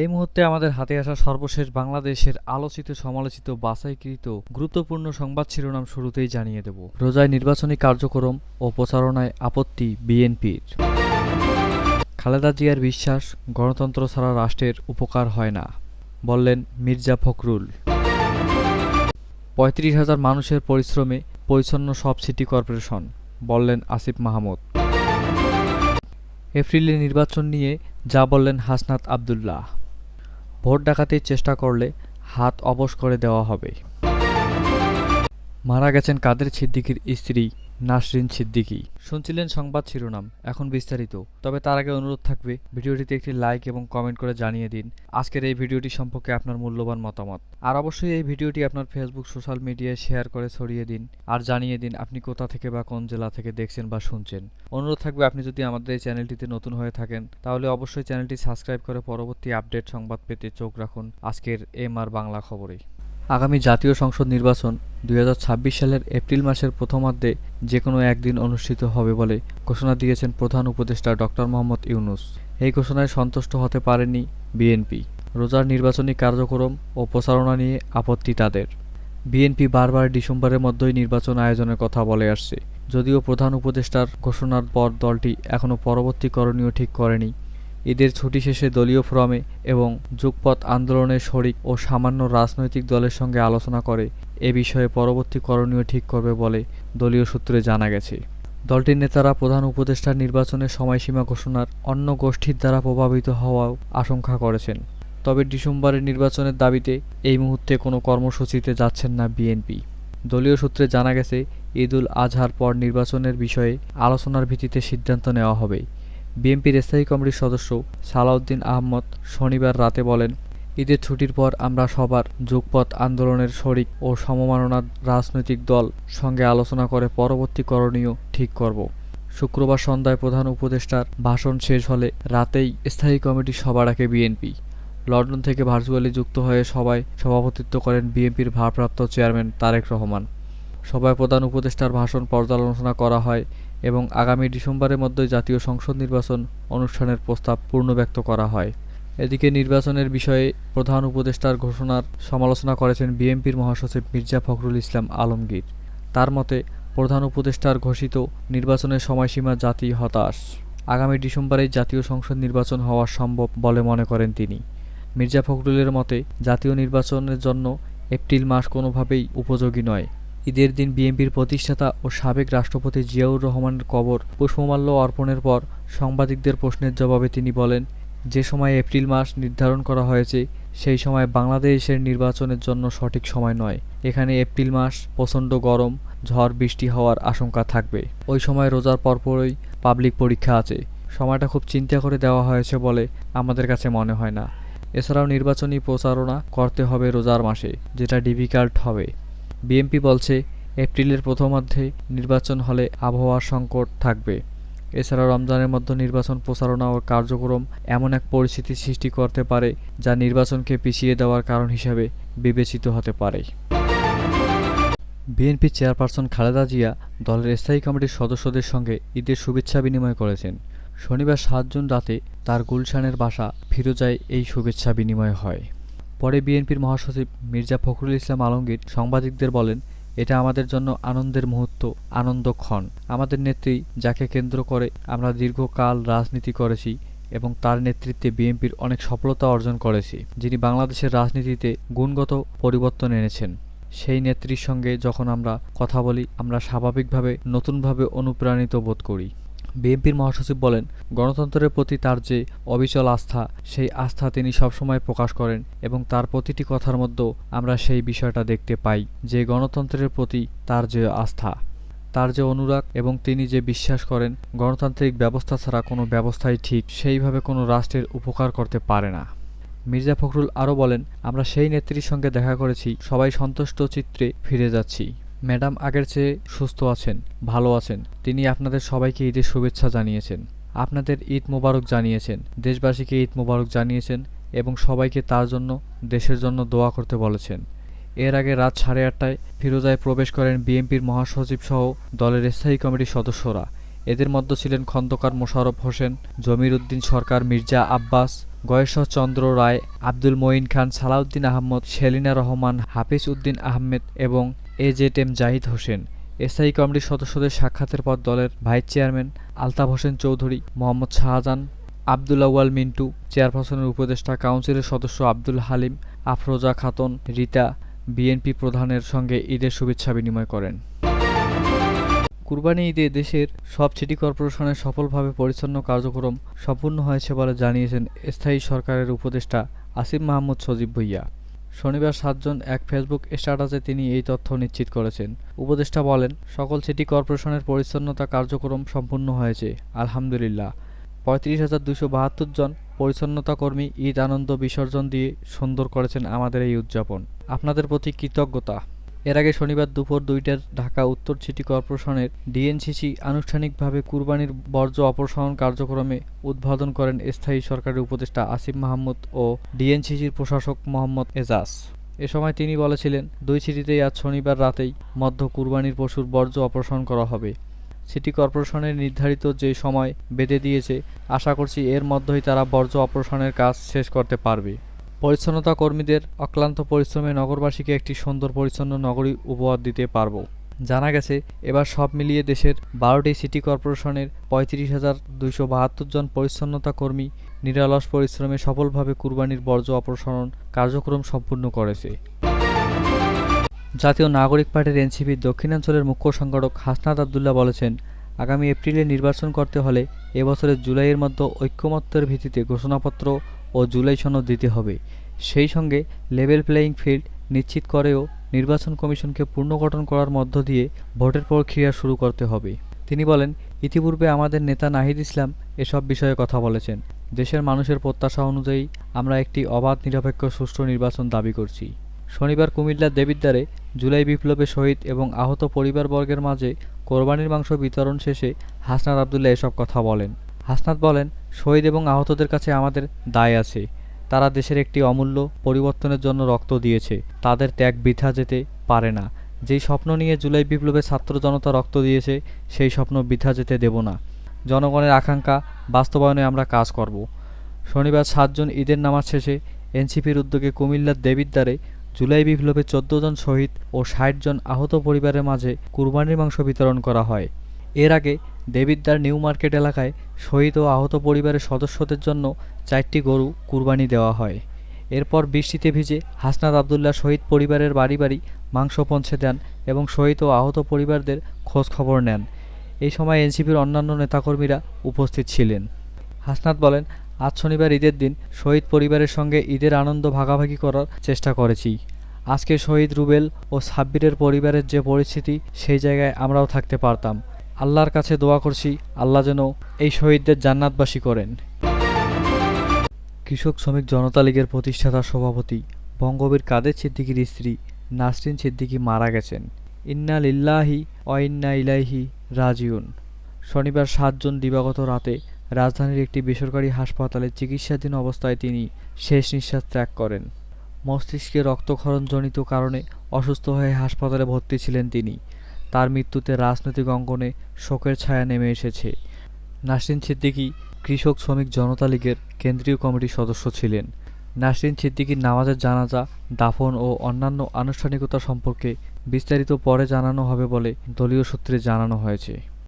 এই মুহূর্তে আমাদের হাতে আসা সর্বশেষ বাংলাদেশের আলোচিত সমালোচিত বাছাইকৃত গুরুত্বপূর্ণ সংবাদ শিরোনাম শুরুতেই জানিয়ে দেব। রোজায় নির্বাচনী কার্যক্রম ও প্রচারণায় আপত্তি বিএনপির। খালেদা জিয়ার বিশ্বাস, গণতন্ত্র ছাড়া রাষ্ট্রের উপকার হয় না, বললেন মির্জা ফখরুল। ৩৫,০০০ মানুষের পরিশ্রমে পরিচ্ছন্ন সব সিটি কর্পোরেশন, বললেন আসিফ মাহমুদ। এপ্রিলে নির্বাচন নিয়ে যা বললেন হাসনাত আব্দুল্লাহ। ভোট ডাকাতির চেষ্টা করলে হাত অবশ করে দেওয়া হবে। মারা গেছেন কাদের সিদ্দিকীর স্ত্রী নাসরিন সিদ্দিকী। শুনছিলেন সংবাদ শিরোনাম, এখন বিস্তারিত। তবে তার আগে অনুরোধ থাকবে ভিডিওটিতে একটি লাইক এবং কমেন্ট করে জানিয়ে দিন আজকের এই ভিডিওটি সম্পর্কে আপনার মূল্যবান মতামত। আর অবশ্যই এই ভিডিওটি আপনার ফেসবুক সোশ্যাল মিডিয়ায় শেয়ার করে ছড়িয়ে দিন আর জানিয়ে দিন আপনি কোথা থেকে বা কোন জেলা থেকে দেখছেন বা শুনছেন। অনুরোধ থাকবে আপনি যদি আমাদের এই চ্যানেলটিতে নতুন হয়ে থাকেন তাহলে অবশ্যই চ্যানেলটি সাবস্ক্রাইব করে পরবর্তী আপডেট সংবাদ পেতে চোখ রাখুন আজকের এমআর বাংলা খবরে। আগামী জাতীয় সংসদ নির্বাচন ২০২৬ সালের এপ্রিল মাসের প্রথমার্ধে যেকোনো একদিন অনুষ্ঠিত হবে বলে ঘোষণা দিয়েছেন প্রধান উপদেষ্টা ডক্টর মোহাম্মদ ইউনূস। এই ঘোষণায় সন্তুষ্ট হতে পারেনি বিএনপি। রোজার নির্বাচনী কার্যক্রম ও প্রচারণা নিয়ে আপত্তি তাদের। বিএনপি বারবার ডিসেম্বরের মধ্যেই নির্বাচন আয়োজনের কথা বলে আসছে। যদিও প্রধান উপদেষ্টার ঘোষণার পর দলটি এখনও পরবর্তী করণীয় ঠিক করেনি। ঈদের ছুটি শেষে দলীয় ফোরামে এবং যুগপৎ আন্দোলনের শরিক ও সামান্য রাজনৈতিক দলের সঙ্গে আলোচনা করে এ বিষয়ে পরবর্তী করণীয় ঠিক করবে বলে দলীয় সূত্রে জানা গেছে। দলটির নেতারা প্রধান উপদেষ্টার নির্বাচনের সময়সীমা ঘোষণার অন্য গোষ্ঠীর দ্বারা প্রভাবিত হওয়ার আশঙ্কা করেছেন। তবে ডিসেম্বরের নির্বাচনের দাবিতে এই মুহূর্তে কোনো কর্মসূচিতে যাচ্ছেন না বিএনপি। দলীয় সূত্রে জানা গেছে ঈদুল আজহার পর নির্বাচনের বিষয়ে আলোচনার ভিত্তিতে সিদ্ধান্ত নেওয়া হবে। বিএনপির স্থায়ী কমিটির সদস্য সালাউদ্দিন আহমদ শনিবার রাতে বলেন, ঈদের ছুটির পর আমরা সবার যুগপৎ আন্দোলনের শরিক ও সমমাননা রাজনৈতিক দল সঙ্গে আলোচনা করে পরবর্তী করণীয় ঠিক করব। শুক্রবার সন্ধ্যায় প্রধান উপদেষ্টার ভাষণ শেষ হলে রাতেই স্থায়ী কমিটির সভা ডাকে বিএনপি। লন্ডন থেকে ভার্চুয়ালি যুক্ত হয়ে সভায় সভাপতিত্ব করেন বিএনপির ভারপ্রাপ্ত চেয়ারম্যান তারেক রহমান। সভায় প্রধান উপদেষ্টার ভাষণ পর্যালোচনা করা হয় এবং আগামী ডিসেম্বরের মধ্যেই জাতীয় সংসদ নির্বাচন অনুষ্ঠানের প্রস্তাব পূর্ণব্যক্ত করা হয়। এদিকে নির্বাচনের বিষয়ে প্রধান উপদেষ্টার ঘোষণার সমালোচনা করেছেন বিএনপির মহাসচিব মির্জা ফখরুল ইসলাম আলমগীর। তার মতে, প্রধান উপদেষ্টার ঘোষিত নির্বাচনের সময়সীমা জাতি হতাশ। আগামী ডিসেম্বরেই জাতীয় সংসদ নির্বাচন হওয়া সম্ভব বলে মনে করেন তিনি। মির্জা ফখরুলের মতে, জাতীয় নির্বাচনের জন্য এপ্রিল মাস কোনোভাবেই উপযোগী নয়। ঈদের দিন বিএনপির প্রতিষ্ঠাতা ও সাবেক রাষ্ট্রপতি জিয়াউর রহমানের কবর পুষ্পমাল্য অর্পণের পর সাংবাদিকদের প্রশ্নের জবাবে তিনি বলেন, যে সময় এপ্রিল মাস নির্ধারণ করা হয়েছে সেই সময় বাংলাদেশের নির্বাচনের জন্য সঠিক সময় নয়। এখানে এপ্রিল মাস প্রচণ্ড গরম, ঝড় বৃষ্টি হওয়ার আশঙ্কা থাকবে। ওই সময় রোজার পরপরই পাবলিক পরীক্ষা আছে। সময়টা খুব চিন্তা করে দেওয়া হয়েছে বলে আমাদের কাছে মনে হয় না। এছাড়াও নির্বাচনী প্রচারণা করতে হবে রোজার মাসে, যেটা ডিফিকাল্ট হবে। বিএনপি বলছে, এপ্রিলের প্রথমার্ধে নির্বাচন হলে আবহাওয়ার সংকট থাকবে। এছাড়াও রমজানের মধ্যে নির্বাচন প্রচারণা ও কার্যক্রম এমন এক পরিস্থিতি সৃষ্টি করতে পারে যা নির্বাচনকে পিছিয়ে দেওয়ার কারণ হিসেবে বিবেচিত হতে পারে। বিএনপি চেয়ারপারসন খালেদা জিয়া দলের স্থায়ী কমিটির সদস্যদের সঙ্গে ঈদের শুভেচ্ছা বিনিময় করেছেন। শনিবার ৭ জুন রাতে তার গুলশানের বাসা ফিরোজায় এই শুভেচ্ছা বিনিময় হয়। পরে বিএনপির মহাসচিব মির্জা ফখরুল ইসলাম আলমগীর সাংবাদিকদের বলেন, এটা আমাদের জন্য আনন্দের মুহূর্ত, আনন্দক্ষণ। আমাদের নেত্রী, যাকে কেন্দ্র করে আমরা দীর্ঘকাল রাজনীতি করেছি এবং তার নেতৃত্বে বিএনপির অনেক সফলতা অর্জন করেছি, যিনি বাংলাদেশের রাজনীতিতে গুণগত পরিবর্তন এনেছেন, সেই নেত্রীর সঙ্গে যখন আমরা কথা বলি আমরা স্বাভাবিকভাবে নতুনভাবে অনুপ্রাণিত বোধ করি। বিএনপির মহাসচিব বলেন, গণতন্ত্রের প্রতি তার যে অবিচল আস্থা, সেই আস্থা তিনি সবসময় প্রকাশ করেন এবং তার প্রতিটি কথার মধ্যেও আমরা সেই বিষয়টা দেখতে পাই যে গণতন্ত্রের প্রতি তার যে আস্থা, তার যে অনুরাগ এবং তিনি যে বিশ্বাস করেন গণতান্ত্রিক ব্যবস্থা ছাড়া কোনো ব্যবস্থাই ঠিক সেইভাবে কোনো রাষ্ট্রের উপকার করতে পারে না। মির্জা ফখরুল আরও বলেন, আমরা সেই নেত্রীর সঙ্গে দেখা করেছি, সবাই সন্তুষ্ট চিত্রে ফিরে যাচ্ছি। ম্যাডাম আগের চেয়ে সুস্থ আছেন, ভালো আছেন। তিনি আপনাদের সবাইকে ঈদের শুভেচ্ছা জানিয়েছেন, আপনাদের ঈদ মোবারক জানিয়েছেন, দেশবাসীকে ঈদ মোবারক জানিয়েছেন এবং সবাইকে তার জন্য, দেশের জন্য দোয়া করতে বলেছেন। এর আগে রাত 8:30টায় ফিরোজায় প্রবেশ করেন বিএনপির মহাসচিব সহ দলের স্থায়ী কমিটির সদস্যরা। এদের মধ্যে ছিলেন খন্দকার মোশাররফ হোসেন, জমির উদ্দিন সরকার, মির্জা আব্বাস, গয়েশ্বর চন্দ্র রায়, আব্দুল মঈন খান, সালাউদ্দিন আহমদ, সেলিনা রহমান, হাফিজ উদ্দিন আহমেদ এবং এজেড.এম জাহিদ হোসেন। স্থায়ী কমিটির সদস্যদের সাক্ষাতের পর দলের ভাইস চেয়ারম্যান আলতাফ হোসেন চৌধুরী, মোহাম্মদ শাহজাহান, আব্দুল আউয়াল মিন্টু, চেয়ারপারসনের উপদেষ্টা কাউন্সিলের সদস্য আব্দুল হালিম, আফরোজা খাতুন, রীতা বিএনপি প্রধানের সঙ্গে ঈদের শুভেচ্ছা বিনিময় করেন। কুরবানি ঈদে দেশের সব সিটি কর্পোরেশনের সফলভাবে পরিচ্ছন্ন কার্যক্রম সম্পূর্ণ হয়েছে বলে জানিয়েছেন স্থায়ী সরকারের উপদেষ্টা আসিফ মাহমুদ সজীব ভুঁইয়া। শনিবার ৭ জুন এক ফেসবুক স্ট্যাটাসে তিনি এই তথ্য নিশ্চিত করেছেন। উপদেষ্টা বলেন, সকল সিটি কর্পোরেশনের পরিচ্ছন্নতা কার্যক্রম সম্পূর্ণ হয়েছে, আলহামদুলিল্লাহ। ৩৫,২৭২ জন পরিচ্ছন্নতা কর্মী ঈদ আনন্দ বিসর্জন দিয়ে সুন্দর করেছেন আমাদের এই উদযাপন। আপনাদের প্রতি কৃতজ্ঞতা। এর আগে শনিবার দুপুর ২টায় ঢাকা উত্তর সিটি কর্পোরেশনের ডিএনসিসি আনুষ্ঠানিকভাবে কুরবানির বর্জ্য অপসারণ কার্যক্রমে উদ্বোধন করেন স্থায়ী সরকারের উপদেষ্টা আসিফ মাহমুদ ও ডিএনসিসির প্রশাসক মোহাম্মদ এজাজ। এ সময় তিনি বলেছিলেন, ২ সিটিতেই আজ শনিবার রাতেই মধ্য কুরবানির পশুর বর্জ্য অপসারণ করা হবে। সিটি কর্পোরেশনের নির্ধারিত যে সময় বেঁধে দিয়েছে, আশা করছি এর মধ্যেই তারা বর্জ্য অপসারণের কাজ শেষ করতে পারবে। পরিচ্ছন্নতা কর্মীদের অক্লান্ত পরিশ্রমে নগরবাসীকে একটি সুন্দর পরিচ্ছন্ন নগরী উপহার দিতে পারব। জানা গেছে, এবার সব মিলিয়ে দেশের ১২টি সিটি কর্পোরেশনের ৩৫,২৭২ জন পরিচ্ছন্নতা কর্মী নিরলস পরিশ্রমে সফলভাবে কুরবানির বর্জ্য অপসারণ কার্যক্রম সম্পূর্ণ করেছে। জাতীয় নাগরিক পার্টির এনসিপির দক্ষিণাঞ্চলের মুখ্য সংগঠক হাসনাত আবদুল্লাহ বলেছেন, আগামী এপ্রিলে নির্বাচন করতে হলে এবছরের জুলাইয়ের মধ্যে ঐক্যমত্যের ভিত্তিতে ঘোষণাপত্র ও জুলাই সনদ দিতে হবে। সেই সঙ্গে লেভেল প্লেয়িং ফিল্ড নিশ্চিত করেও নির্বাচন কমিশনকে পুনর্গঠন করার মধ্য দিয়ে ভোটের প্রক্রিয়া শুরু করতে হবে। তিনি বলেন, ইতিপূর্বে আমাদের নেতা নাহিদ ইসলাম এসব বিষয়ে কথা বলেছেন। দেশের মানুষের প্রত্যাশা অনুযায়ী আমরা একটি অবাধ, নিরপেক্ষ, সুষ্ঠু নির্বাচন দাবি করছি। শনিবার কুমিল্লার দেবিদ্বারে জুলাই বিপ্লবে শহীদ এবং আহত পরিবারবর্গের মাঝে কোরবানির মাংস বিতরণ শেষে হাসনাত আবদুল্লাহ এসব কথা বলেন। হাসনাত বলেন, শহীদ এবং আহতদের কাছে আমাদের দায় আছে। তারা দেশের একটি অমূল্য পরিবর্তনের জন্য রক্ত দিয়েছে। তাদের ত্যাগ বৃথা যেতে পারে না। যেই স্বপ্ন নিয়ে জুলাই বিপ্লবে ছাত্র জনতা রক্ত দিয়েছে, সেই স্বপ্ন বৃথা যেতে দেব না। জনগণের আকাঙ্ক্ষা বাস্তবায়নে আমরা কাজ করব। শনিবার ৭ জুন ঈদের নামাজ শেষে এনসিপির উদ্যোগে কুমিল্লার দেবিদ্বারে জুলাই বিপ্লবে ১৪ জন শহীদ ও ৬০ জন আহত পরিবারের মাঝে কুরবানির মাংস বিতরণ করা হয়। এর আগে দেবিদ্বার নিউ মার্কেট এলাকায় শহীদ ও আহত পরিবারের সদস্যদের জন্য ৪টি গরু কুরবানি দেওয়া হয়। এরপর বৃষ্টিতে ভিজে হাসনাত আবদুল্লাহ শহীদ পরিবারের বাড়ি বাড়ি মাংস পৌঁছে দেন এবং শহীদ ও আহত পরিবারদের খোঁজ খবর নেন। এই সময় এনসিপির অন্যান্য নেতাকর্মীরা উপস্থিত ছিলেন। হাসনাত বলেন, আজ শনিবার ঈদের দিন শহীদ পরিবারের সঙ্গে ঈদের আনন্দ ভাগাভাগি করার চেষ্টা করেছি। আজকে শহীদ রুবেল ও সাব্বিরের পরিবারের যে পরিস্থিতি, সেই জায়গায় আমরাও থাকতে পারতাম। আল্লাহর কাছে দোয়া করছি, আল্লাহ যেন এই শহীদদের জান্নাতবাসী করেন। কৃষক শ্রমিক জনতা লীগের প্রতিষ্ঠাতা সভাপতি বঙ্গবীর কাদের সিদ্দিকীর স্ত্রী নাসরিন সিদ্দিকী মারা গেছেন। ইন্না লিল্লাহি ওয়া ইন্না ইলাইহি রাজিউন। শনিবার ৭ জুন দিবাগত রাতে রাজধানীর একটি বেসরকারি হাসপাতালে চিকিৎসাধীন অবস্থায় তিনি শেষ নিঃশ্বাস ত্যাগ করেন। মস্তিষ্কে রক্তক্ষরণজনিত কারণে অসুস্থ হয়ে হাসপাতালে ভর্তি ছিলেন তিনি। তার মৃত্যুতে রাজনৈতিক অঙ্গনে শোকের ছায়া নেমে এসেছে। নাসরিন সিদ্দিকী কৃষক শ্রমিক জনতা লীগের কেন্দ্রীয় কমিটির সদস্য ছিলেন। নাসরিন সিদ্দিকীর নামাজের জানাজা, দাফন ও অন্যান্য আনুষ্ঠানিকতা সম্পর্কে বিস্তারিত পরে জানানো হবে বলে দলীয় সূত্রে জানানো হয়েছে।